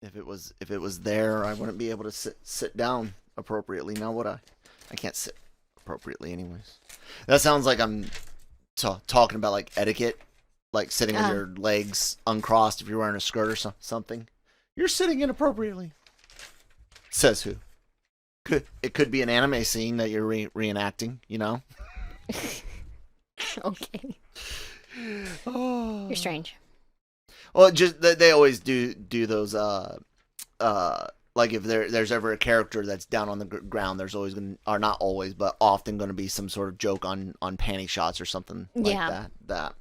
if it was there, I wouldn't be able to sit down appropriately. Now would I? I can't sit appropriately, anyways. That sounds like I'm talking about like etiquette, like sitting with your legs uncrossed if you're wearing a skirt or something. You're sitting inappropriately. Says who? It could be an anime scene that you're reenacting, you know? Okay. You're strange. Well, just they always do those like if there's ever a character that's down on the ground, there's always going to, or not always, but often going to be some sort of joke on panty shots or something like that.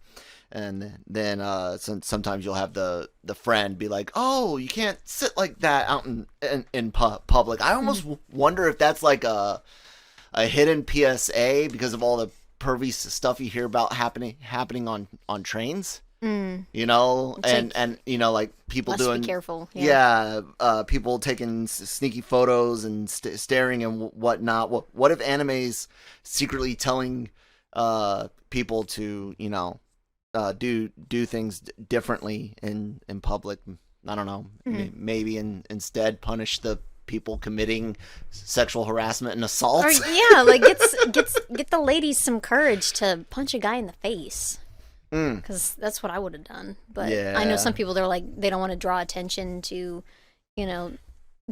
And then sometimes you'll have the friend be like, "Oh, you can't sit like that out in public." I almost wonder if that's like a hidden PSA because of all the pervy stuff you hear about happening on trains. You know, and you know, like people doing. Be careful. People taking sneaky photos and staring and whatnot. What if anime's secretly telling people to, you know, do things differently in public? I don't know. Maybe instead punish the people committing sexual harassment and assault. Or like get the ladies some courage to punch a guy in the face. Because that's what I would have done. But I know some people, they're like, they don't want to draw attention to, you know,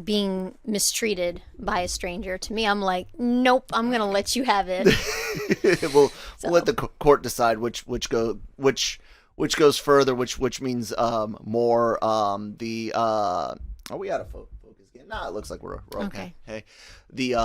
being mistreated by a stranger. To me, I'm like, nope, I'm gonna let you have it. We'll let the court decide which goes further, which means more. Are we out of focus again? Nah, it looks like we're okay. Hey, the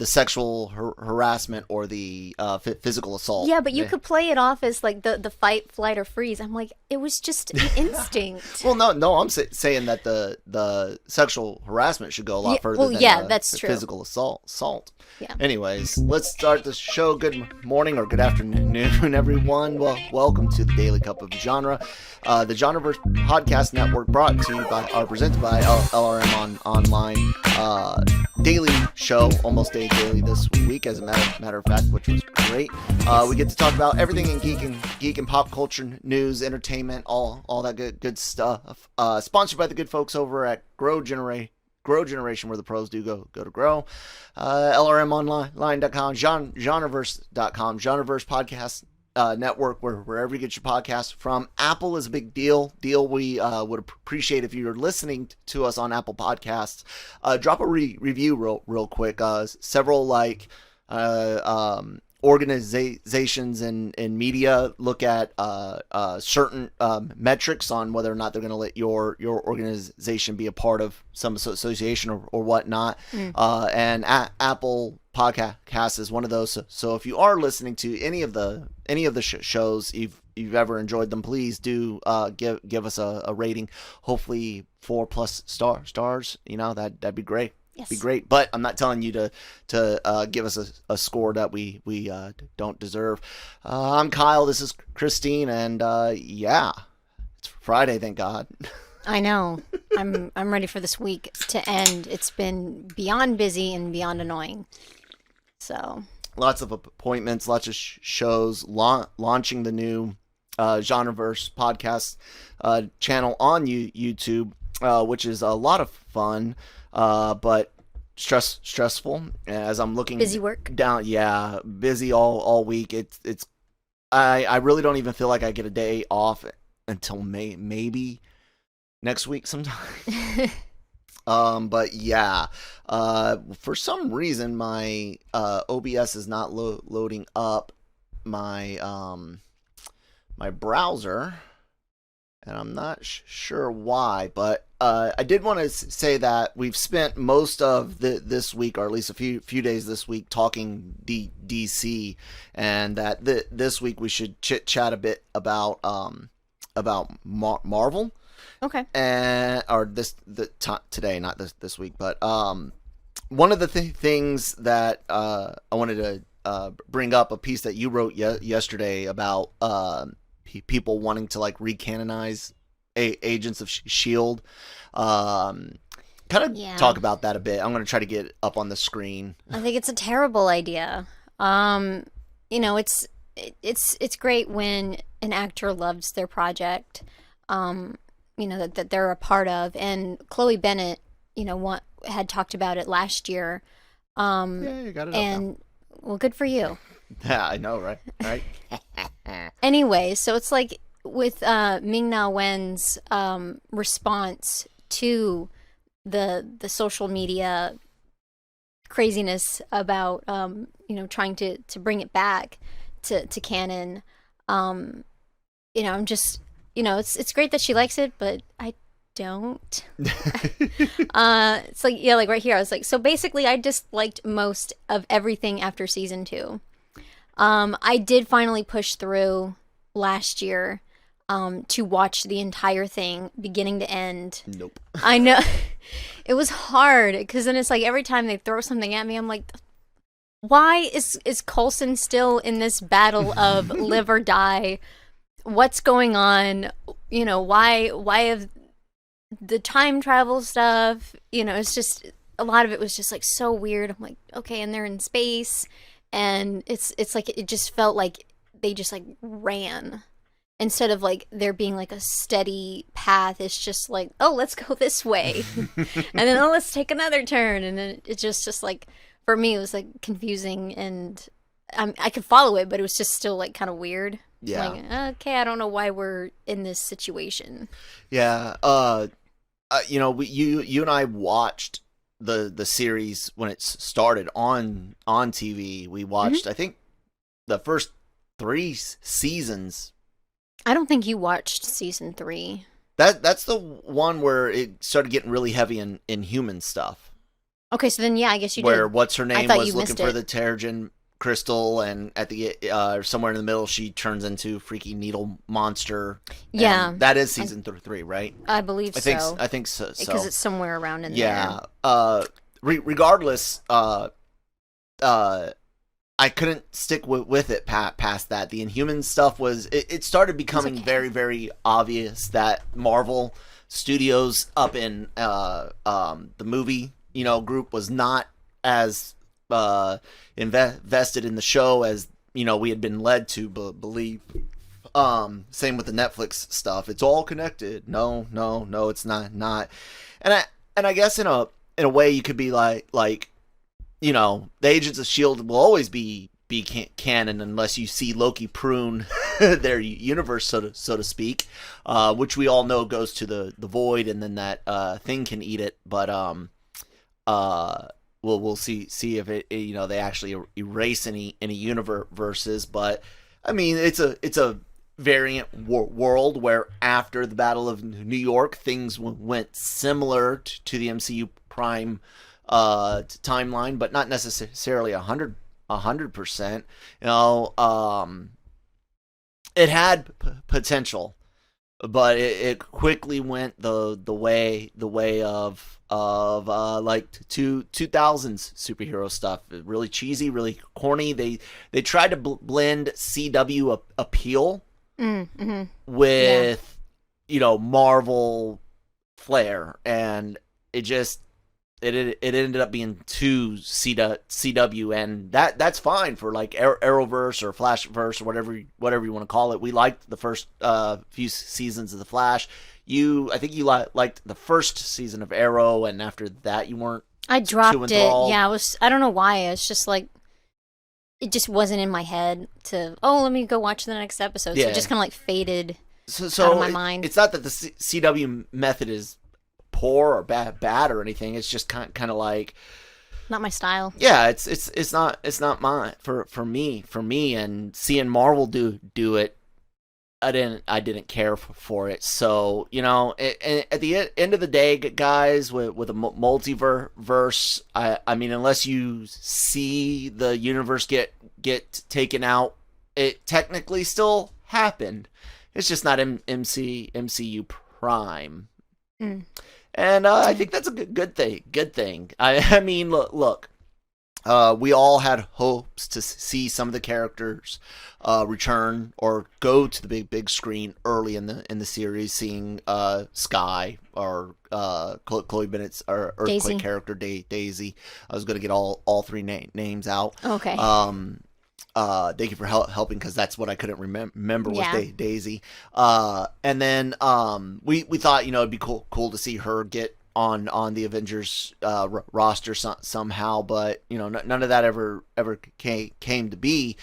sexual harassment or the physical assault. Yeah, but you could play it off as like the fight, flight, or freeze. I'm like, it was just an instinct. Well, no, I'm saying that the sexual harassment should go a lot further than that's true. Physical assault. Yeah. Anyways, let's start the show. Good morning or good afternoon, everyone. Well, welcome to the Daily Cup of Genre, the GenreVerse podcast network, brought to you by, or presented by LRM online. Daily show, almost daily this week, as a matter of fact, which was great. We get to talk about everything in geek and pop culture, news, entertainment, all that good stuff. Sponsored by the good folks over at Grow Generation, where the pros do go to grow. LRMonline.com, GenreVerse.com, GenreVerse podcast network, wherever you get your podcast from. Apple is a big deal. We would appreciate if you're listening to us on Apple Podcasts. Drop a review real quick. Several organizations and media look at certain metrics on whether or not they're going to let your organization be a part of some association or whatnot. And Apple Podcast is one of those. So if you are listening to any of the shows, you've ever enjoyed them, please do give us a rating. Hopefully 4+ stars. You know, that'd be great. Yes. Be great, but I'm not telling you to give us a score that we don't deserve. I'm Kyle. This is Christine, and it's Friday. Thank God. I know. I'm ready for this week to end. It's been beyond busy and beyond annoying. So lots of appointments, lots of shows, launching the new GenreVerse podcast channel on YouTube, which is a lot of fun. But stressful as I'm looking busy work down. Yeah, busy all week. I really don't even feel like I get a day off until maybe next week sometime. But yeah, for some reason my OBS is not loading up my my browser. And I'm not sure why, but I did want to say that we've spent most of this week, or at least a few days this week, talking DC, and that this week we should chit-chat a bit about Marvel. Okay. Or today, not this week, but one of the things that I wanted to bring up, a piece that you wrote yesterday about people wanting to like recanonize Agents of Shield. Kind of talk about that a bit. I'm going to try to get it up on the screen. I think it's a terrible idea. You know, it's great when an actor loves their project. that they're a part of. And Chloe Bennett, had talked about it last year. Yeah, you got it. And well, good for you. Yeah, I know, right? Anyway, so it's like with Ming-Na Wen's response to the social media craziness about trying to bring it back to canon. I'm just it's great that she likes it, but I don't. It's like, yeah, like right here I was like, so basically I disliked most of everything after season 2. I did finally push through last year to watch the entire thing beginning to end. Nope. I know. It was hard because then it's like every time they throw something at me, I'm like, why is Coulson still in this battle of live or die? What's going on? Why have the time travel stuff? It's just a lot of it was just like so weird. I'm like, okay, and they're in space, and it's like it just felt like they just like ran instead of like there being like a steady path. It's just like, oh, let's go this way, and then oh, let's take another turn, and then it just like for me it was like confusing, and I could follow it, but it was just still like kind of weird. Yeah. Like, okay, I don't know why we're in this situation. Yeah. You and I watched the series when it started on TV. We watched, I think, the first 3 seasons. I don't think you watched season 3. That's the one where it started getting really heavy in human stuff. Okay, so then yeah, I guess you where did. What's her name was looking for the Terrigen crystal, and at the somewhere in the middle she turns into freaky needle monster. Yeah, that is season 3, right? I believe so. I think so because it's somewhere around in there. Yeah. Regardless, I couldn't stick with it past that. The Inhuman stuff it started becoming very, very obvious that Marvel Studios up in the movie group was not as invested in the show as we had been led to believe. Same with the Netflix stuff. It's all connected. No, it's not. And I guess in a way you could be like the Agents of S.H.I.E.L.D. will always be canon unless you see Loki prune their universe, so to speak, which we all know goes to the void, and then that thing can eat it. But we'll see if it they actually erase any universes. But I mean, it's a variant world where after the Battle of New York, things went similar to the MCU Prime timeline, but not necessarily 100%. It had potential, but it quickly went the way of like 2000s superhero stuff. Really cheesy, really corny. They tried to blend CW appeal with Marvel flair, and it ended up being too CW, and that's fine for like Arrowverse or Flashverse or whatever you want to call it. We liked the first few seasons of the Flash. I think you liked the first season of Arrow, and after that you weren't. I dropped it. Yeah, I don't know why. It's just like it just wasn't in my head to. Oh, let me go watch the next episode. So it just kind of like faded out of my mind. It's not that the CW method is poor or bad or anything. It's just kind of like not my style. Yeah, it's not mine for me, and seeing Marvel do it, I didn't care for it. So at the end of the day, guys, with a multiverse, I mean, unless you see the universe get taken out, it technically still happened. It's just not MCU Prime. And I think that's a good thing. I mean, look. We all had hopes to see some of the characters return or go to the big screen early in the series. Seeing Sky or Chloe Bennett's or Earthquake Daisy. Character Daisy. I was going to get all 3 names out. Okay. Thank you for helping, because that's what I couldn't remember was Daisy. And then we thought, it'd be cool to see her get on the Avengers roster somehow, but none of that ever came to be.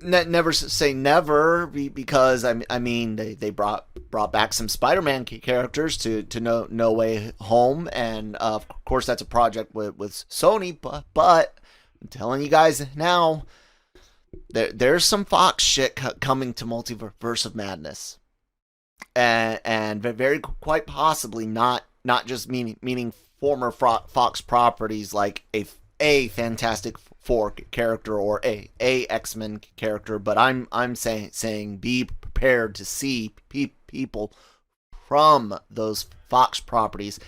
Never say never, because I mean they brought back some Spider-Man characters to No Way Home, and of course that's a project with Sony, but I'm telling you guys now, there's some Fox shit coming to Multiverse of Madness, and very quite possibly not just meaning former Fox properties like a Fantastic Four character or a X-Men character, but I'm saying be prepared to see people from those Fox properties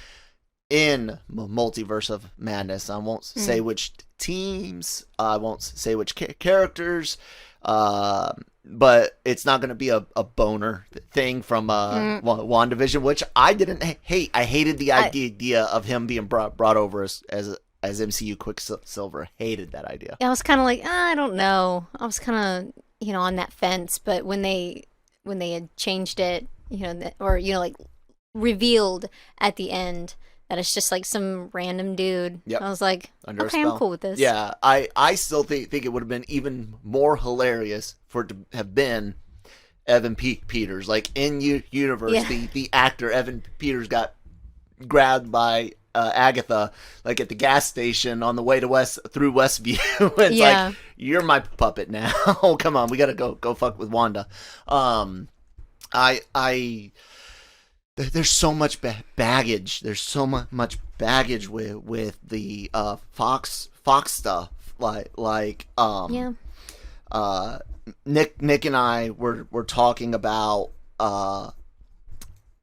in Multiverse of Madness. I won't say which teams, I won't say which characters, but it's not going to be a boner thing from WandaVision, which I didn't hate. I hated the idea of him being brought over as MCU Quicksilver. Hated that idea. I was kind of like, I don't know. I was kind of, on that fence. But when they had changed it, or like revealed at the end that it's just like some random dude, I was like, okay, I'm cool with this. Yeah, I still think it would have been even more hilarious for it to have been Evan Peters. Like in universe, the actor Evan Peters got grabbed by Agatha, like at the gas station on the way to through Westview. It's like, you're my puppet now. Come on, we gotta go fuck with Wanda. There's so much baggage. There's so much baggage with the Fox stuff. Nick and I were talking about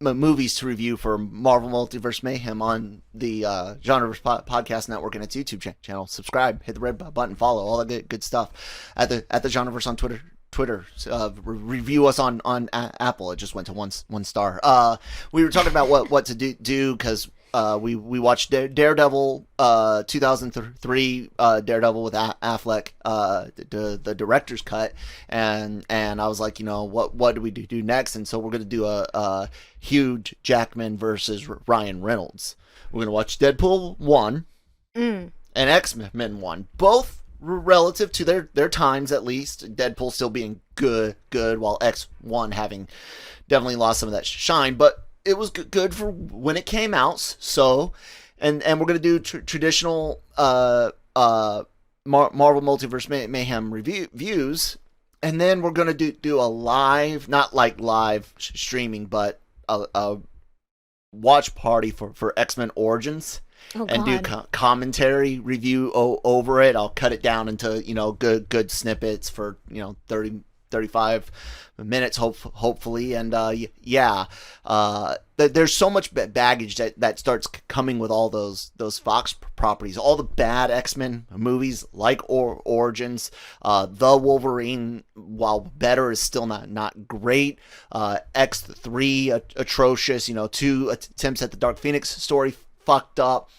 movies to review for Marvel Multiverse Mayhem on the GenreVerse Podcast Network and its YouTube channel. Subscribe, hit the red button, follow, all that good stuff at the GenreVerse on Twitter. Review us on Apple. It just went to one star. We were talking about what to do because we watched Daredevil 2003 Daredevil with Affleck, the director's cut, and I was like, what do we do next? And so we're gonna do a Hugh Jackman versus Ryan Reynolds. We're gonna watch Deadpool 1 and X-Men 1, both relative to their times, at least. Deadpool still being good, while X1 having definitely lost some of that shine, but it was good for when it came out. So, and we're gonna do traditional Marvel Multiverse Mayhem reviews, and then we're gonna do a live, not like live streaming, but a watch party for X-Men Origins. And do commentary review over it. I'll cut it down into good snippets for 30 35 minutes hopefully, and there's so much baggage that starts coming with all those Fox properties, all the bad X-Men movies like Origins, the Wolverine, while better, is still not great. X3 atrocious, 2 attempts at the Dark Phoenix story fucked up.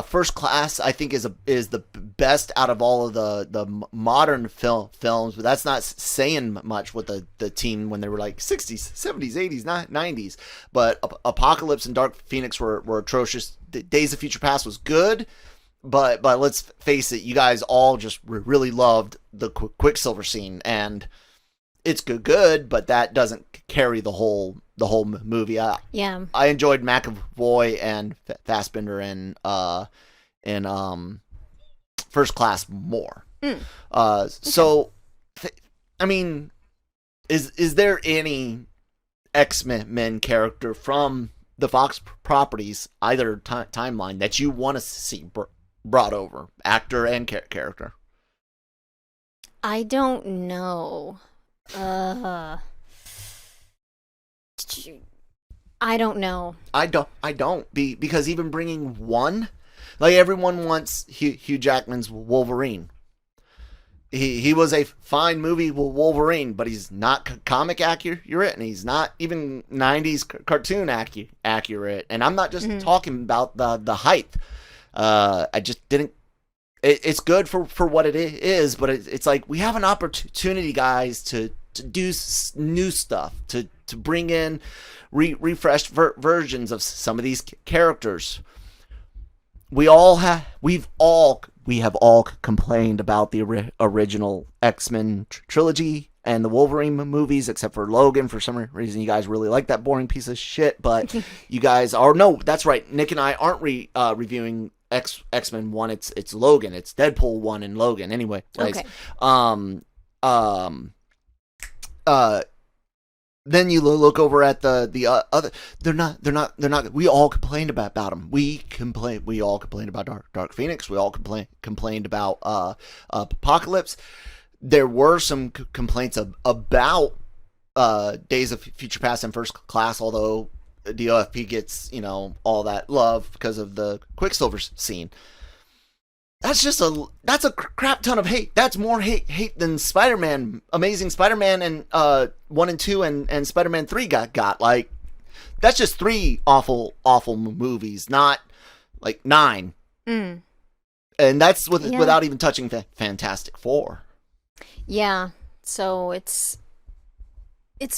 First Class, I think, is the best out of all of the modern films, but that's not saying much with the team when they were like 60s, 70s, 80s, 90s. But Apocalypse and Dark Phoenix were atrocious. Days of Future Past was good, but let's face it, you guys all just really loved the Quicksilver scene, and it's good, but that doesn't carry the whole movie. I enjoyed McAvoy and Fassbender in First Class more. So, I mean, is there any X-Men character from the Fox properties, either timeline, that you want to see brought over, actor and character? I don't know. I don't know. I don't because even bringing one, like, everyone wants Hugh Jackman's Wolverine. He was a fine movie with Wolverine, but he's not comic accurate, and he's not even 90s cartoon accurate. And I'm not just talking about the height. I just didn't it's good for what it is, but it's like we have an opportunity, guys, to do new stuff, to bring in refreshed versions of some of these characters. We have all complained about the original X-Men trilogy and the Wolverine movies, except for Logan. For some reason, you guys really like that boring piece of shit. But you guys are that's right. Nick and I aren't reviewing X-Men 1. It's Logan. It's Deadpool 1 and Logan. Anyway, guys. Okay. Then you look over at the other. They're not. We all complained about them. We all complained about Dark Phoenix. We all complained about Apocalypse. There were some complaints about Days of Future Past and First Class, although the OFP gets all that love because of the Quicksilver scene. That's a crap ton of hate. That's more hate than Spider-Man, Amazing Spider-Man and 1 and 2 and Spider-Man 3 got. Like, that's just 3 awful movies, not like 9. And that's without even touching Fantastic Four. Yeah. So it's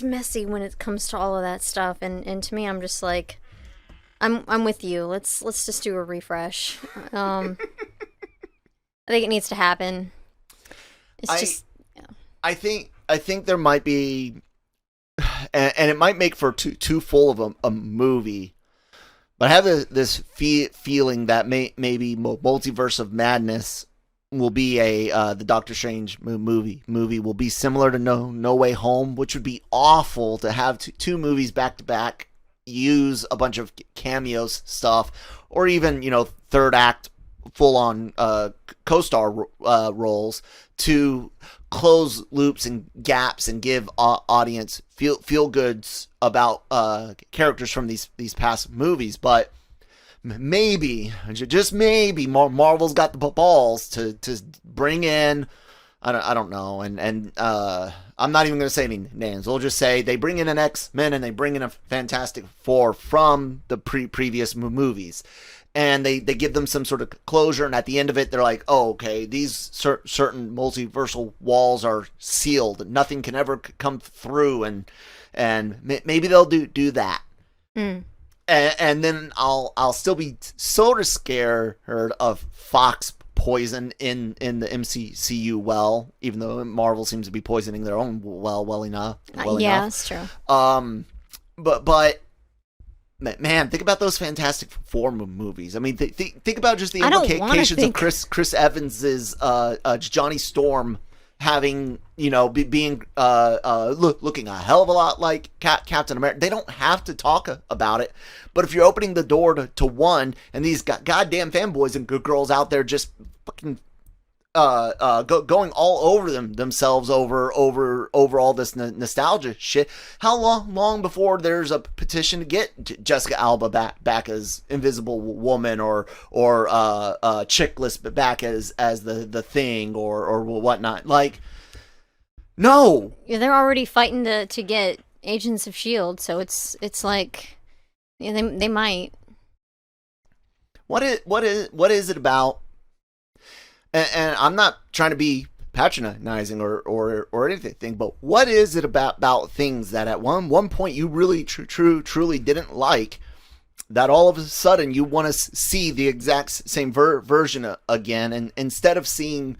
messy when it comes to all of that stuff, and to me, I'm just like, I'm with you. Let's just do a refresh. I think it needs to happen. I think there might be, and it might make for too full of a movie, but I have this feeling that maybe Multiverse of Madness will be the Doctor Strange movie will be similar to No Way Home, which would be awful to have two movies back to back, use a bunch of cameos stuff, or even third act full-on co-star roles to close loops and gaps and give audience feel goods about characters from these past movies. But maybe, just maybe, Marvel's got the balls to bring in, I don't know, and I'm not even going to say any names. We'll just say they bring in an X-Men and they bring in a Fantastic Four from the previous movies. And they give them some sort of closure, and at the end of it, they're like, "Oh, okay, these certain multiversal walls are sealed. Nothing can ever come through," and maybe they'll do that. And then I'll still be sort of scared of Fox poison in the MCU well, even though Marvel seems to be poisoning their own well enough. Yeah, that's true. But. Man, think about those Fantastic Four movies. I mean, think about just the implications of Chris Evans's Johnny Storm having, being looking a hell of a lot like Captain America. They don't have to talk about it, but if you're opening the door to one, and these goddamn fanboys and good girls out there just fucking going all over themselves over all this nostalgia shit. How long before there's a petition to get Jessica Alba back as Invisible Woman or Chickless back as the Thing or whatnot? Like, no. Yeah, they're already fighting to get Agents of S.H.I.E.L.D., so it's like, yeah, they might. What is it about? And I'm not trying to be patronizing or anything, but what is it about things that at one point you really truly didn't like, that all of a sudden you want to see the exact same version again, and instead of seeing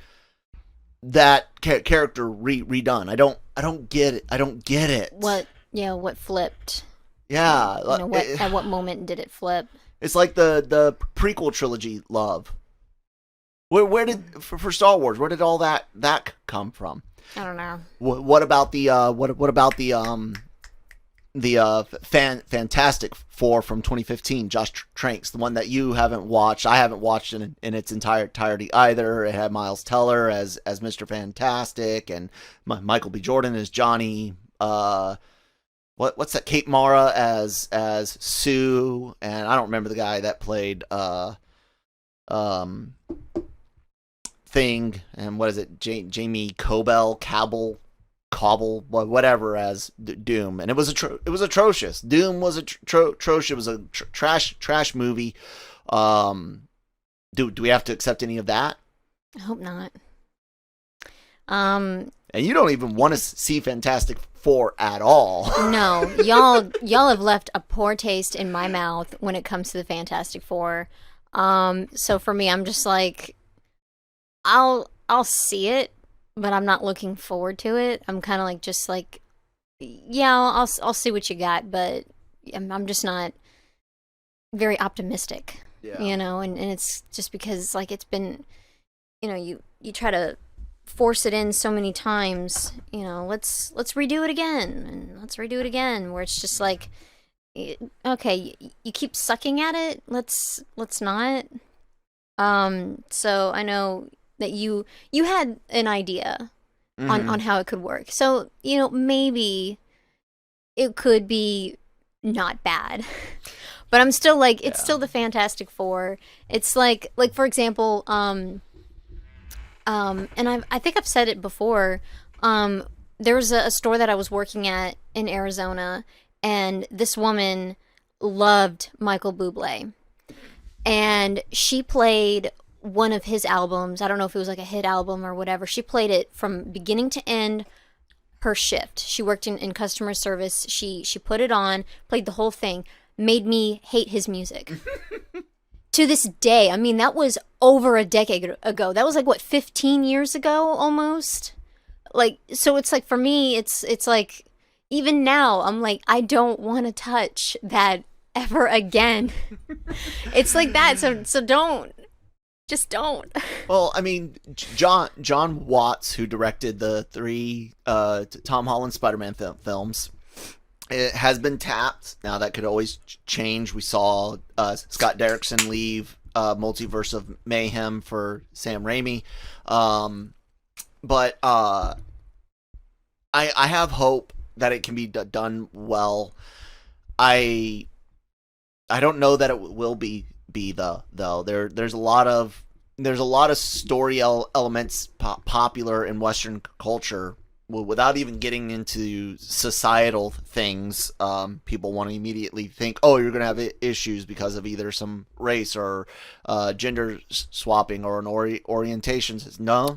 that character redone? I don't get it. I don't get it. What flipped? Yeah. At what moment did it flip? It's like the prequel trilogy love. Where did for Star Wars? Where did all that come from? I don't know. What about the Fantastic Four from 2015? Josh Tranks, the one that you haven't watched. I haven't watched in its entirety either. It had Miles Teller as Mr. Fantastic and Michael B. Jordan as Johnny. What's that? Kate Mara as Sue, and I don't remember the guy that played Thing, and what is it? Jamie Cobble, whatever, as Doom, and it was atrocious. Doom was atrocious. It was a trash movie. Do we have to accept any of that? I hope not. And you don't even want to see Fantastic Four at all. No, y'all have left a poor taste in my mouth when it comes to the Fantastic Four. So for me, I'm just like, I'll see it, but I'm not looking forward to it. I'm kind of like, just like, yeah, I'll see what you got, but I'm just not very optimistic. Yeah. You know, and it's just because like it's been, you know, you try to force it in so many times, you know, let's redo it again and let's redo it again, where it's just like, okay, you keep sucking at it, let's not. So I know that you had an idea on how it could work, so you know, maybe it could be not bad. But I'm still like, it's still the Fantastic Four. It's like for example, and I think I've said it before. There was a store that I was working at in Arizona, and this woman loved Michael Bublé, and she played one of his albums. I don't know if it was like a hit album or whatever. She played it from beginning to end. Her shift. She worked in customer service. She put it on, played the whole thing. Made me hate his music. To this day, I mean, that was over a decade ago. That was like, what, 15 years ago almost? Like, so it's like, for me, it's like, even now, I'm like, I don't want to touch that ever again. It's like that, so don't. Just don't. Well, I mean, John Watts, who directed the 3 Tom Holland Spider-Man films, it has been tapped. Now that could always change. We saw Scott Derrickson leave Multiverse of Mayhem for Sam Raimi, but I have hope that it can be done well. I don't know that it will be though. There's a lot of story elements popular in Western culture. Without even getting into societal things, people want to immediately think, oh, you're going to have issues because of either some race or gender swapping or an orientation. No.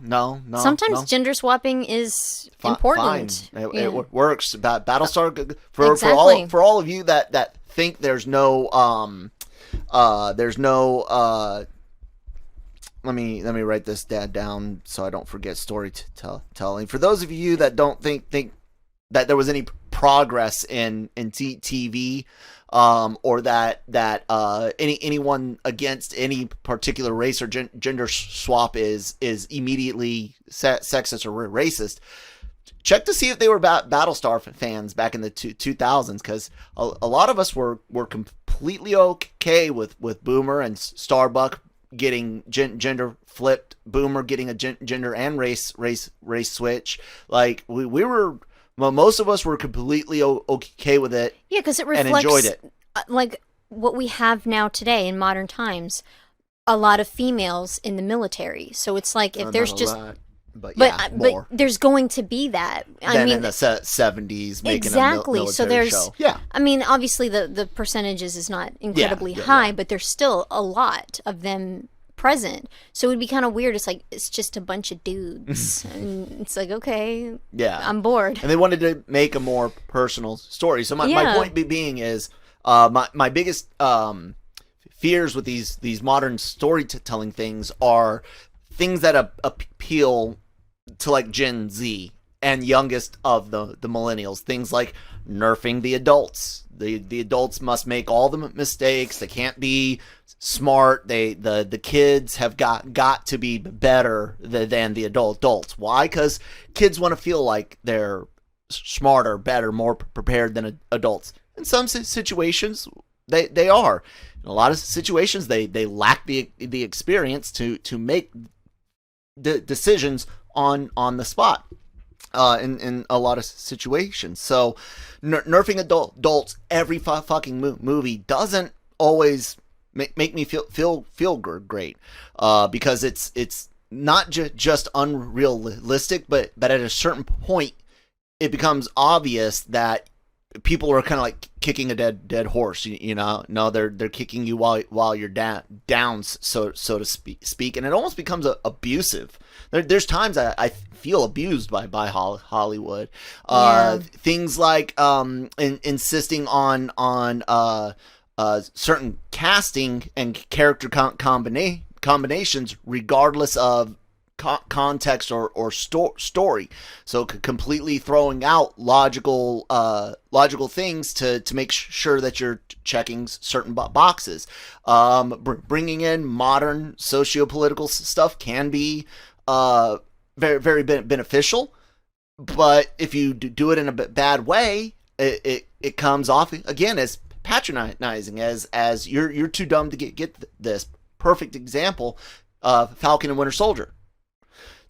Sometimes gender swapping is important. Fine. It works. Battlestar, Exactly. for all of you that think there's no let me write this down so I don't forget storytelling. For those of you that don't think that there was any progress in TV, or that anyone against any particular race or gender swap is immediately sexist or racist, check to see if they were Battlestar fans back in the 2000s, because a lot of us were completely okay with Boomer and Starbuck getting gender flipped, Boomer getting a gender and race switch. Like we were, most of us were completely okay with it. Yeah, because it reflects, and enjoyed it. Like what we have now today in modern times. A lot of females in the military, so it's like if there's just. But there's going to be that. I mean, in the 70s, making exactly. a military So there's, show. Yeah. I mean, obviously the percentages is not incredibly high, but there's still a lot of them present. So it would be kind of weird. It's like it's just a bunch of dudes, and it's like, okay, yeah, I'm bored. And they wanted to make a more personal story. So my point being is, my biggest fears with these modern storytelling things are things that appeal to like Gen Z and youngest of the millennials. Things like nerfing the adults. The adults must make all the mistakes. They can't be smart. The kids have got to be better than the adults. Why? Because kids want to feel like they're smarter, better, more prepared than adults. In some situations, they are. In a lot of situations, they lack the experience to make decisions on the spot. In a lot of situations. So nerfing adults every fucking movie doesn't always make me feel great, because it's not just unrealistic, but at a certain point it becomes obvious that people are kind of like kicking a dead horse, you know. No, they're kicking you while you're down, so to speak, and it almost becomes abusive. There's times I feel abused by Hollywood. Things like insisting on certain casting and character combinations, regardless of context or story. So completely throwing out logical things to make sure that you're checking certain boxes. Bringing in modern socio-political stuff can be very, very beneficial, but if you do it in a bad way, it comes off again as patronizing, as you're too dumb to get this. Perfect example, Falcon and Winter Soldier.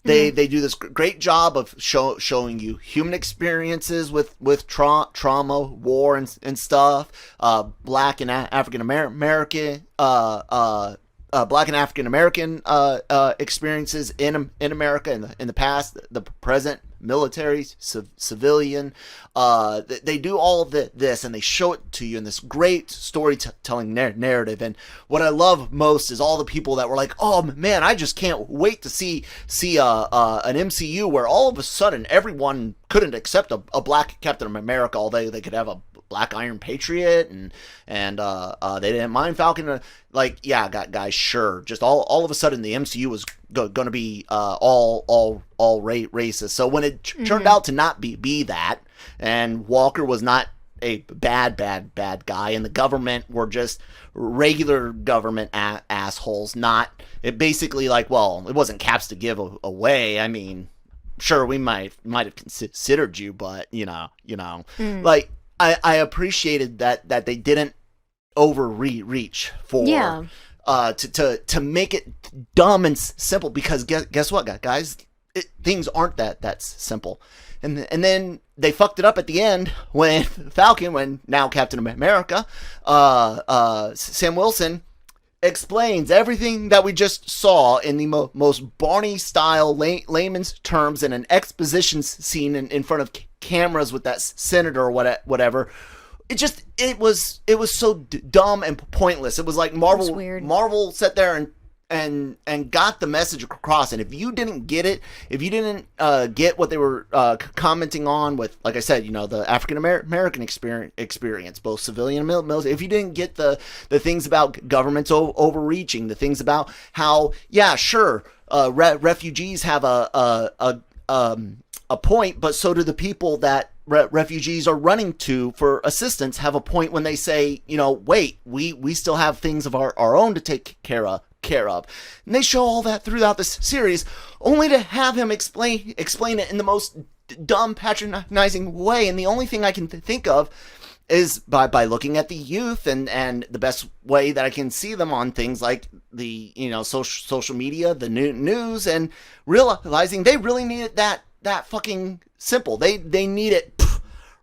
They do this great job of showing you human experiences with trauma, war, and stuff. Black and African American experiences in America in the past, the present, military, civilian. They do all of this, and they show it to you in this great storytelling narrative. And what I love most is all the people that were like, "Oh man, I just can't wait to see an MCU where all of a sudden everyone couldn't accept a black Captain America, although they could have a Black Iron Patriot, and they didn't mind Falcon." Like, yeah, guys, sure. Just all of a sudden, the MCU was going to be all racist. So when it turned out to not be that, and Walker was not a bad guy, and the government were just regular government assholes, not it basically like, well, it wasn't caps to give away. I mean, sure, we might have considered you, but you know, like. I appreciated that they didn't overreach for to make it dumb and simple, because guess what, guys, things aren't that simple, and then they fucked it up at the end when now Captain America, Sam Wilson explains everything that we just saw in the most Barney style layman's terms in an exposition scene in front of cameras with that senator or whatever. It was so dumb and pointless. It was like Marvel sat there and got the message across, and if you didn't get it, if you didn't get what they were commenting on with, like I said, you know, the African American experience, both civilian and military, if you didn't get the things about governments overreaching, the things about how, yeah, sure, refugees have a point, but so do the people that refugees are running to for assistance have a point when they say, you know, wait, we still have things of our own to take care of. And they show all that throughout this series, only to have him explain it in the most dumb, patronizing way. And the only thing I can think of is by looking at the youth, and the best way that I can see them on things like the, you know, social media, the news, and realizing they really needed that fucking simple. They need it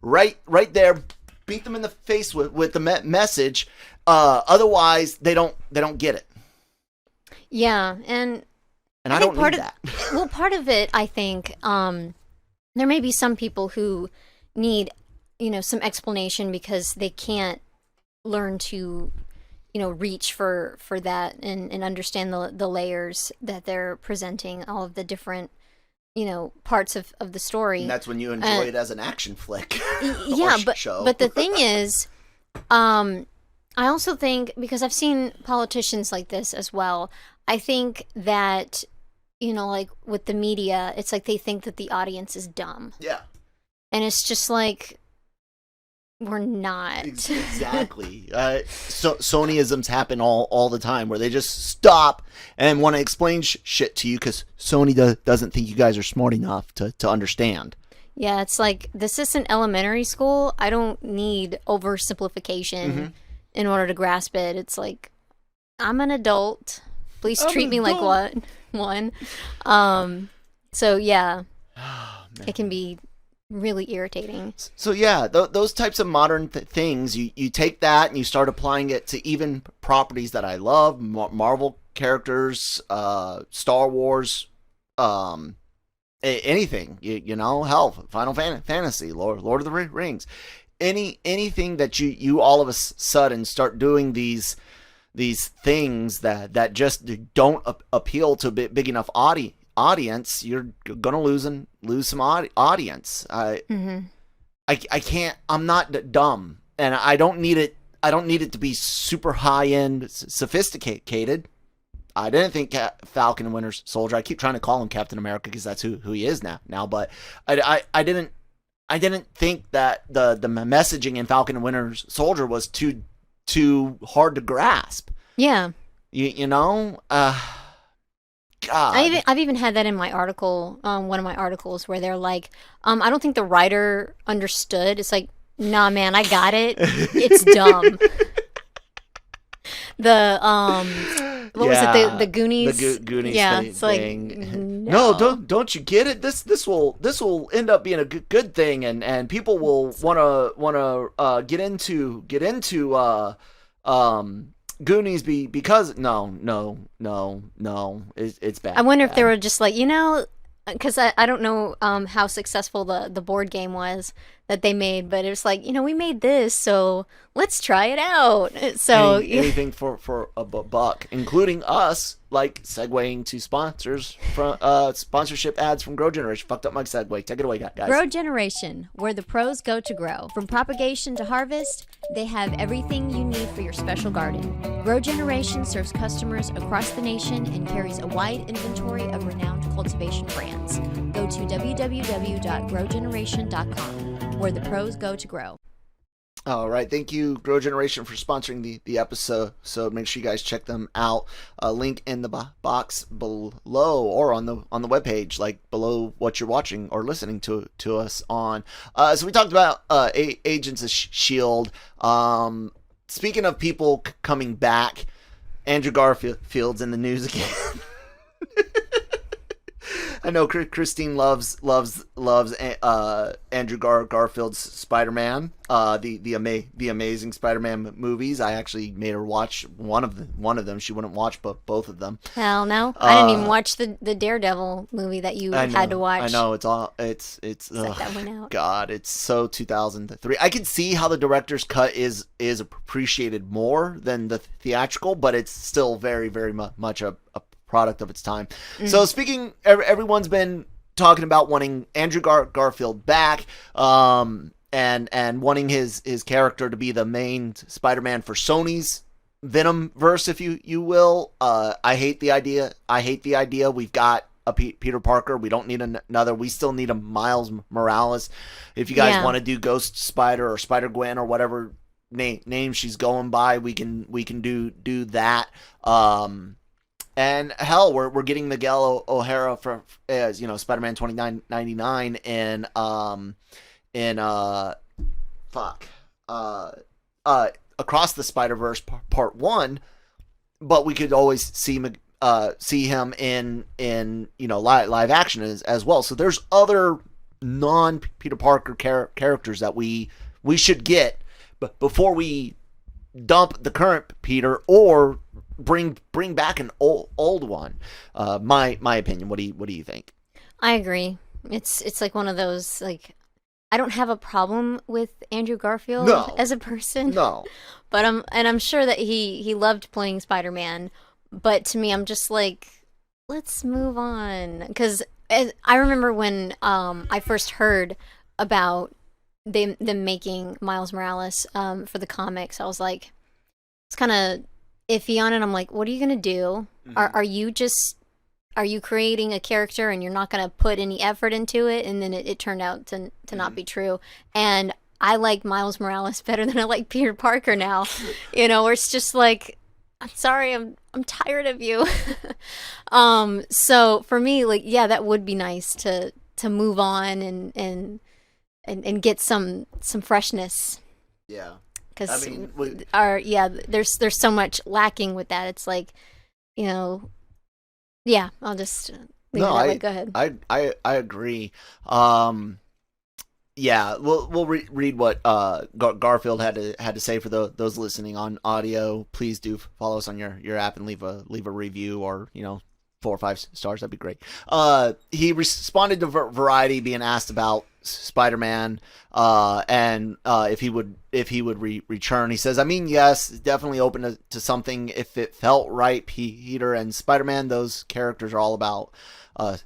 right there, beat them in the face with the message. Otherwise they don't get it. Yeah, and I don't need that. Well, part of it, I think, there may be some people who need, you know, some explanation because they can't learn to, you know, reach for that and understand the layers that they're presenting, all of the different, you know, parts of the story. And that's when you enjoy it as an action flick. Yeah, but the thing is, I also think, because I've seen politicians like this as well, I think that, you know, like with the media, it's like they think that the audience is dumb. Yeah. And it's just like, we're not. Exactly. So Sonyisms happen all the time, where they just stop and want to explain shit to you because Sony doesn't think you guys are smart enough to understand. Yeah, it's like, this isn't elementary school. I don't need oversimplification in order to grasp it. It's like, I'm an adult. Please treat me like one. So yeah, it can be really irritating. So yeah, those types of modern things, you take that and you start applying it to even properties that I love, Marvel characters, Star Wars, anything, you know, hell, Final Fantasy, Lord of the Rings. anything that you all of a sudden start doing these things that just don't appeal to a big enough audience, you're gonna lose some audience. I can't. I'm not dumb, and I don't need it. I don't need it to be super high end, sophisticated. I didn't think Falcon and Winter Soldier. I keep trying to call him Captain America because that's who he is now. But I didn't think that the messaging in Falcon and Winter Soldier was too hard to grasp. Yeah. You know. God. I've even had that in my article, one of my articles, where they're like, I don't think the writer understood. It's like, nah, man, I got it. It's dumb. What was it? The Goonies. The Goonies. Yeah, thing. it's like, no, don't you get it? This will end up being a good thing, and people will wanna get into Goonies because no, it's bad. I wonder if they were just like, because I don't know how successful the board game was that they made, but it was like, we made this, so let's try it out. So anything for a buck, including us, like segueing to sponsors from sponsorship ads from Grow Generation. Fucked up my segue. Take it away, guys. Grow Generation, where the pros go to grow. From propagation to harvest, they have everything you need for your special garden. Grow Generation serves customers across the nation and carries a wide inventory of renowned cultivation brands. Go to www.growgeneration.com, where the pros go to grow. All right, thank you, Grow Generation, for sponsoring the episode. So make sure you guys check them out. Link in the box below, or on the webpage, like below what you're watching or listening to us on. So we talked about Agents of Shield. Speaking of people coming back, Andrew Garfield's in the news again. I know Christine loves Andrew Garfield's Spider-Man, the Amazing Spider-Man movies. I actually made her watch one of them. She wouldn't watch both of them. Hell no, I didn't even watch the Daredevil movie that you had to watch. I know it's like that went out. God, it's so 2003. I can see how the director's cut is appreciated more than the theatrical, but it's still very, very much a product of its time. So speaking, everyone's been talking about wanting Andrew Garfield back, and wanting his character to be the main Spider-Man for Sony's Venom verse, if you will. I hate the idea. We've got a Peter Parker. We don't need another. We still need a Miles Morales. If you guys want to do Ghost Spider or Spider-Gwen or whatever name she's going by, we can do that. And hell, we're getting Miguel O'Hara as Spider-Man 2999 in Across the Spider-Verse Part 1, but we could always see him in live action as well. So there's other non Peter Parker characters that we should get before we dump the current Peter or bring back an old one. My opinion. What do you think? I agree. It's like one of those, like, I don't have a problem with Andrew Garfield as a person. No. But I'm sure that he loved playing Spider-Man. But to me, I'm just like, let's move on. Because I remember when I first heard about them making Miles Morales for the comics, I was like, it's kind of iffy on it. I'm like, what are you gonna do? Mm-hmm. Are you creating a character and you're not gonna put any effort into it? And then it turned out to not be true. And I like Miles Morales better than I like Peter Parker now. Where it's just like, I'm sorry, I'm tired of you. So for me, like, yeah, that would be nice to move on and get some freshness. Yeah. Because there's so much lacking with that. It's like, I'll just leave it that way. Go ahead. I agree. We'll read what Garfield had to say for those listening on audio. Please do follow us on your app and leave a review, or 4 or 5 stars. That'd be great. He responded to Variety being asked about Spider-Man, and if he would return. He says, I mean, yes, definitely open to something if it felt right. Peter and Spider-Man, those characters are all about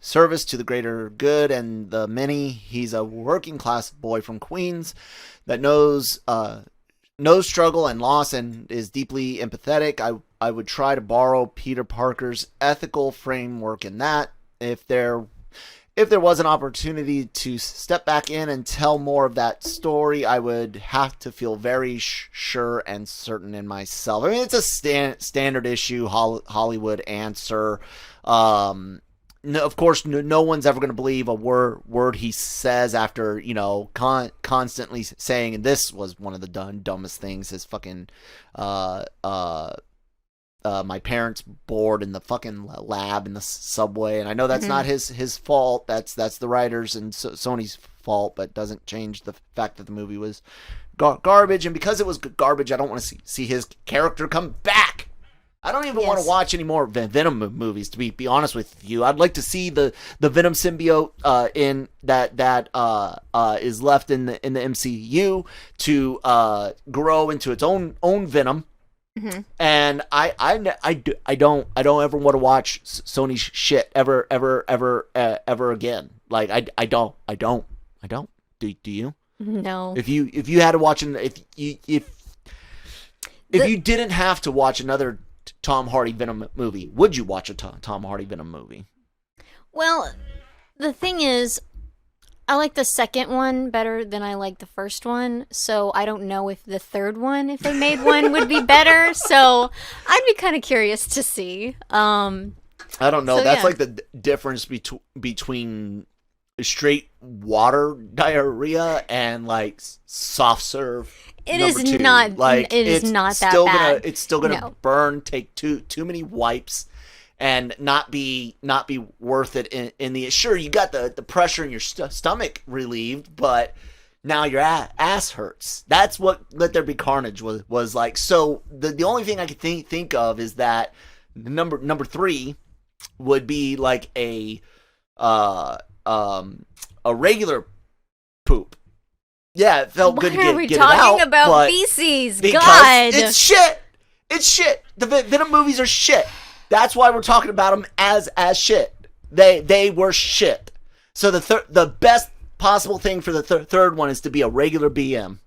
service to the greater good and the many. He's a working class boy from Queens that knows struggle and loss and is deeply empathetic. I would try to borrow Peter Parker's ethical framework in that. If there was an opportunity to step back in and tell more of that story, I would have to feel very sure and certain in myself. I mean, it's a standard issue Hollywood answer. No, of course, no one's ever going to believe a word he says after, constantly saying, and this was one of the dumbest things, his fucking, my parents bored in the fucking lab in the subway, and I know that's not his fault. That's the writers and Sony's fault, but doesn't change the fact that the movie was garbage, and because it was garbage, I don't want to see his character come back. I don't even want to watch any more Venom movies, to be honest with you. I'd like to see the Venom symbiote in that is left in the MCU to grow into its own Venom. Mm-hmm. And I don't ever want to watch Sony's shit ever again. Like I don't. Do you? No. If you had to watch if you didn't have to watch another Tom Hardy Venom movie, would you watch a Tom Hardy Venom movie? Well, the thing is, I like the second one better than I like the first one, so I don't know if the third one, if they made one, would be better. So I'd be kind of curious to see. I don't know. That's like the difference between straight water diarrhea and like soft serve. It is not like it is not that bad. It's still gonna burn. Take too many wipes, and not be worth it. In the sure, you got the pressure in your stomach relieved, but now your ass hurts. That's what Let There Be Carnage was like. So the only thing I could think of is that number 3 would be like a regular poop. Yeah, it felt good to get it out. Why are we talking about feces? Because God, it's shit. It's shit. The Venom movies are shit. That's why we're talking about them as shit. They were shit. So the best possible thing for the third one is to be a regular BM.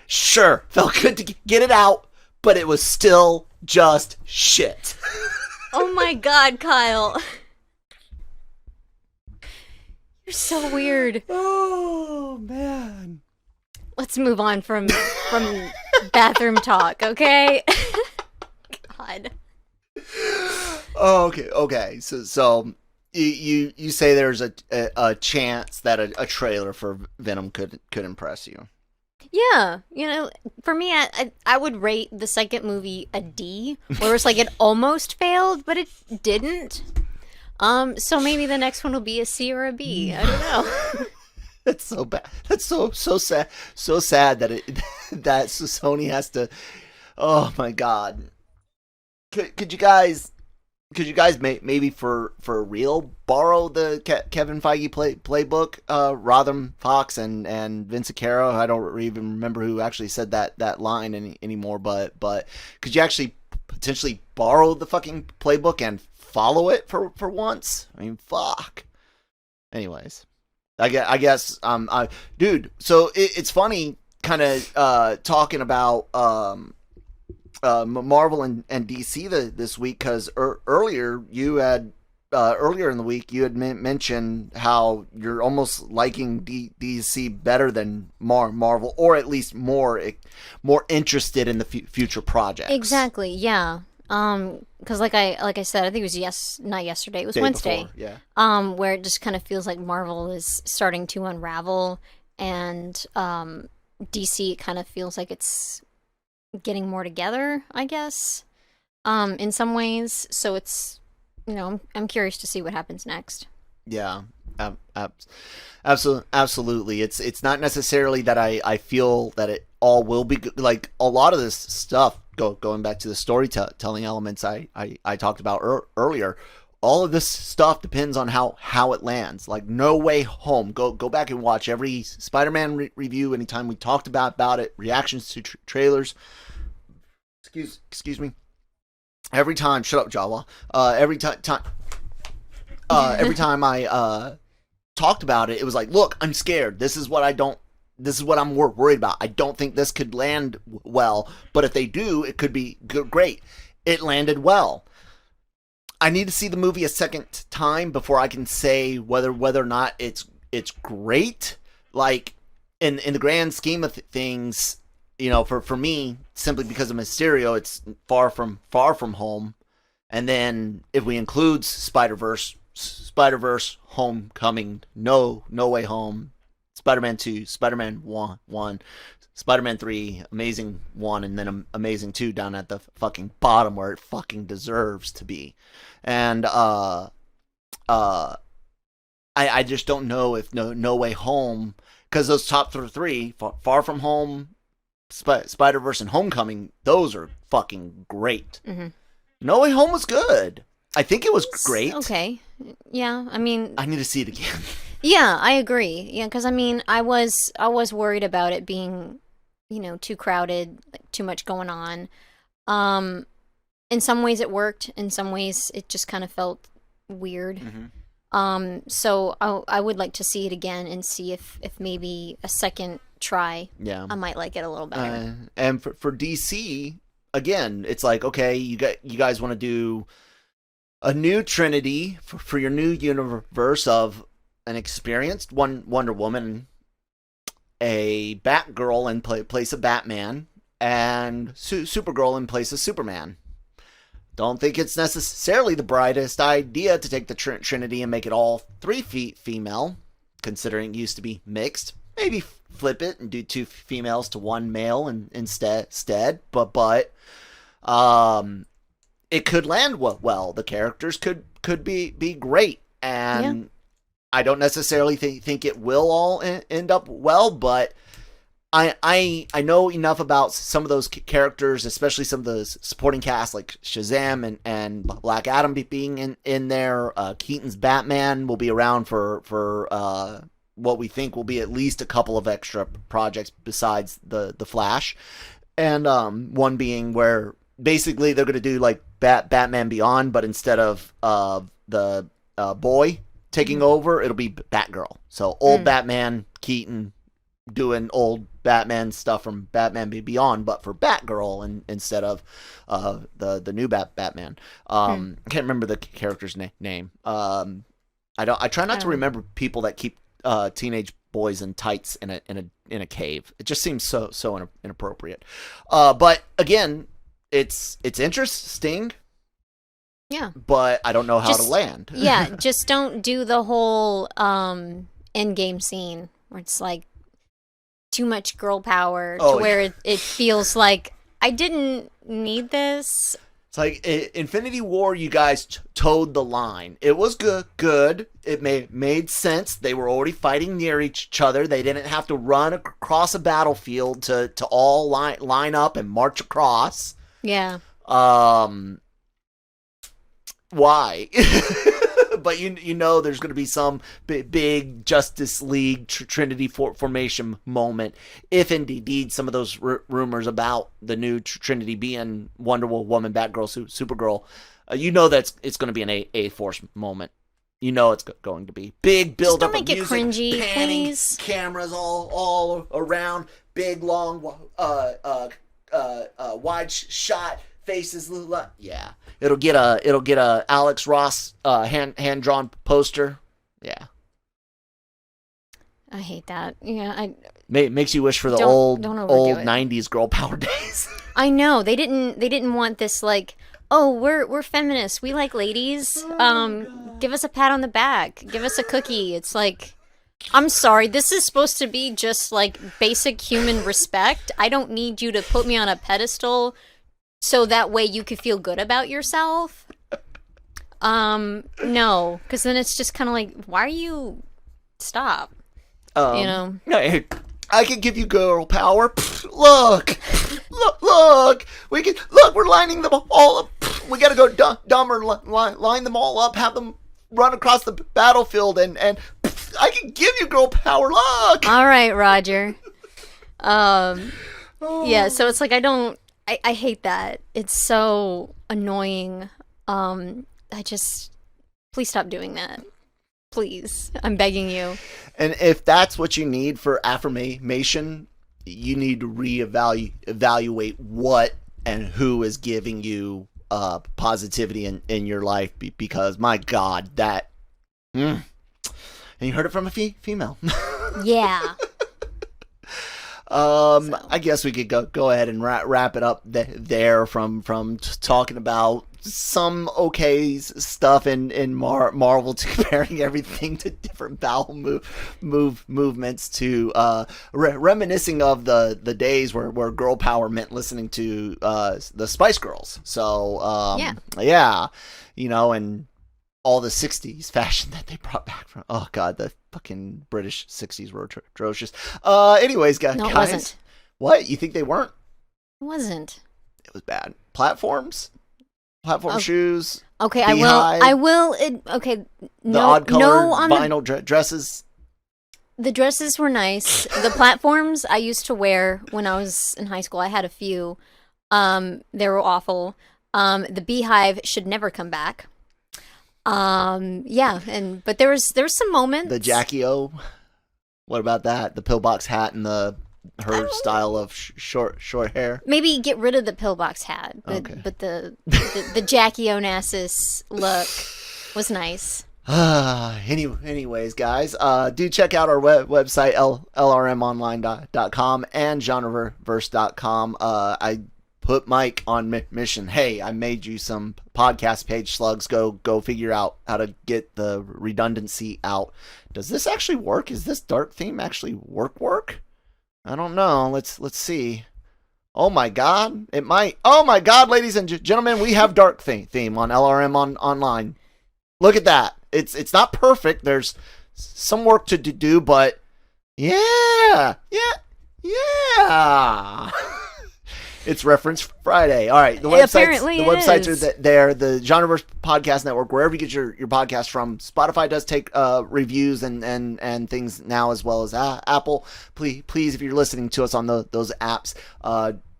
Sure, felt good to get it out, but it was still just shit. Oh my God, Kyle. You're so weird. Oh, man. Let's move on from bathroom talk, okay? God. Oh, okay. So you say there's a chance that a trailer for Venom could impress you. Yeah, for me, I would rate the second movie a D, where it's like it almost failed, but it didn't. So maybe the next one will be a C or a B. I don't know. That's so bad. That's so sad. So sad that that Sony has to. Oh my God. Could you guys maybe for real borrow the Kevin Feige playbook? Rotham Fox and Vince Caro. I don't even remember who actually said that line anymore. But could you actually potentially borrow the fucking playbook and follow it for once? I mean, fuck. Anyways, I guess dude. So it's funny, kind of talking about Marvel and DC this week, because earlier in the week you had mentioned how you're almost liking DC better than Marvel, or at least more interested in the future projects. Exactly. Yeah. Because like I said, I think it was not yesterday. It was Wednesday. Before, yeah. Where it just kind of feels like Marvel is starting to unravel, and DC kind of feels like it's getting more together, I guess, in some ways. So it's, I'm curious to see what happens next. Yeah, absolutely. It's not necessarily that I feel that it all will be good. Like a lot of this stuff, going back to the storytelling elements I talked about earlier, all of this stuff depends on how it lands. Like No Way Home. Go back and watch every Spider-Man review. Anytime we talked about it, reactions to trailers. Excuse me. Every time, shut up, Jawa. Every time I talked about it, it was like, look, I'm scared. This is what I'm worried about. I don't think this could land well, but if they do, it could be great. It landed well. I need to see the movie a second time before I can say whether or not it's great. Like in the grand scheme of things, for me, simply because of Mysterio, it's far from home. And then if we include Spider-Verse, Homecoming, No Way Home, Spider-Man 2, Spider-Man 1, Spider-Man 3, Amazing 1, and then Amazing 2 down at the fucking bottom where it fucking deserves to be. And I just don't know if No Way Home, because those top three, Far From Home, Spider-Verse, and Homecoming, those are fucking great. Mm-hmm. No Way Home was good. I think it was great. Okay. Yeah, I mean, I need to see it again. Yeah, I agree. Yeah, because I mean, I was worried about it being, too crowded, like too much going on. In some ways it worked. In some ways it just kind of felt weird. Mm-hmm. So I would like to see it again and see if maybe a second try, I might like it a little better. And for DC, again, it's like, okay, you guys want to do a new Trinity for your new universe of an experienced Wonder Woman, a Batgirl in place of Batman, and Supergirl in place of Superman. Don't think it's necessarily the brightest idea to take the Trinity and make it all 3 female, considering it used to be mixed. Maybe flip it and do 2 females to 1 male instead. But it could land well. The characters could be great, and I don't necessarily think it will all end up well, but I know enough about some of those characters, especially some of the supporting cast like Shazam and Black Adam being in there. Keaton's Batman will be around for what we think will be at least a couple of extra projects besides the Flash, and one being where basically they're going to do like Batman Beyond, but instead of the boy taking over, it'll be Batgirl. So old Batman, Keaton doing old Batman stuff from Batman Beyond, but for Batgirl instead of the new Batman. I can't remember the character's name. I try not to remember people that keep teenage boys in tights in a cave. It just seems so inappropriate. But again, it's interesting. Yeah. But I don't know how to land. Yeah, just don't do the whole Endgame scene where it's like too much girl power to where it feels like I didn't need this. It's like Infinity War, you guys towed the line. It was good. It made sense. They were already fighting near each other. They didn't have to run across a battlefield to all line up and march across. Yeah. Why? But you know there's going to be some big Justice League Trinity formation moment if indeed some of those rumors about the new Trinity being Wonder Woman, Batgirl, Supergirl, you know that it's going to be an A-Force moment. You know it's going to be big build up of music, cringy, panning please. Cameras all around, big long wide shot. Faces, yeah. It'll get a Alex Ross hand drawn poster. Yeah. I hate that. Yeah, makes you wish for the old it. 90s girl power days. I know they didn't want this like, oh, we're feminists, we like ladies. Give us a pat on the back, give us a cookie. It's like, I'm sorry, this is supposed to be just like basic human respect. I don't need you to put me on a pedestal so that way you could feel good about yourself. No, because then it's just kind of like, why are you... Stop. You know? Hey, I can give you girl power. Look! Look! We're lining them all up. We gotta go dumber, line them all up, have them run across the battlefield, and I can give you girl power. Look. All right, Roger. Yeah, so it's like I hate that. It's so annoying. Please stop doing that. Please. I'm begging you. And if that's what you need for affirmation, you need to evaluate what and who is giving you positivity in your life, because my God, that and you heard it from a female. Yeah. I guess we could go ahead and wrap it up there from talking about some okay stuff in Marvel, to comparing everything to different bowel movements, to reminiscing of the days where girl power meant listening to the Spice Girls. So yeah, and all the 60s fashion that they brought back from, oh God, the fucking British 60s were atrocious. Anyways, guys. No, it wasn't. What? You think they weren't? It wasn't. It was bad. Platform shoes. Okay, beehive, I will. Okay, the odd colored vinyl dresses. The dresses were nice. The platforms I used to wear when I was in high school, I had a few. They were awful. The beehive should never come back. But there was some moments. The Jackie O. What about that? The pillbox hat and her style of short hair. Maybe get rid of the pillbox hat, but the Jackie Onassis look was nice. Anyways, guys, do check out our website, lrmonline.com and GenreVerse.com. I put Mike on mission. Hey, I made you some podcast page slugs. Go figure out how to get the redundancy out. Does this actually work? Is this dark theme actually work? I don't know. Let's see. Oh my God, it might. Oh my God, ladies and gentlemen, we have dark theme on LRM online. Look at that. It's not perfect. There's some work to do, but yeah. It's Reference Friday. All right, the websites are there. The GenreVerse Podcast Network, wherever you get your podcast from. Spotify does take reviews and things now, as well as Apple. Please, if you're listening to us on those apps,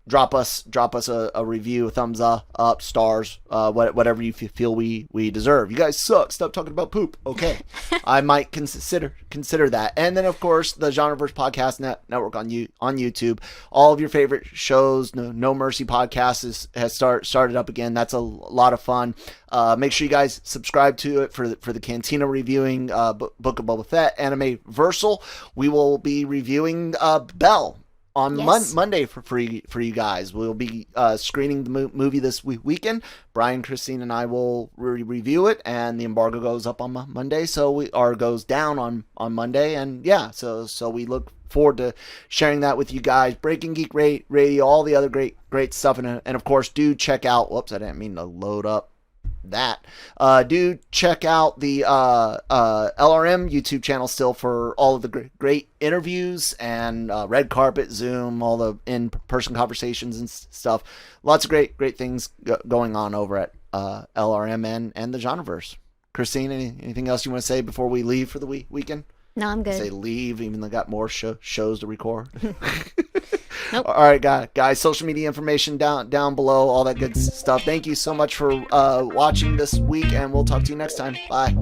drop us a review, a thumbs up, stars, whatever you feel we deserve. You guys suck. Stop talking about poop. Okay, I might consider that. And then, of course, the GenreVerse Podcast Network on YouTube. All of your favorite shows. No Mercy Podcast has started up again. That's a lot of fun. Make sure you guys subscribe to it for the Cantina reviewing Book of Boba Fett, Anime Versal. We will be reviewing Belle on Monday for you guys. We'll be screening the movie this weekend. Brian, Christine, and I will review it, and the embargo goes up on Monday, goes down on Monday, and so we look forward to sharing that with you guys. Breaking Geek Radio, all the other great stuff, and of course, do check out. Whoops, I didn't mean to load up that. Do check out the LRM YouTube channel still for all of the great interviews and red carpet, Zoom, all the in-person conversations and stuff. Lots of great things going on over at LRM and the GenreVerse. Christine, anything else you want to say before we leave for the weekend? No, I'm good. Say leave, even though I got more shows to record. Nope. All right, guys. Social media information down below, all that good stuff. Thank you so much for watching this week, and we'll talk to you next time. Bye.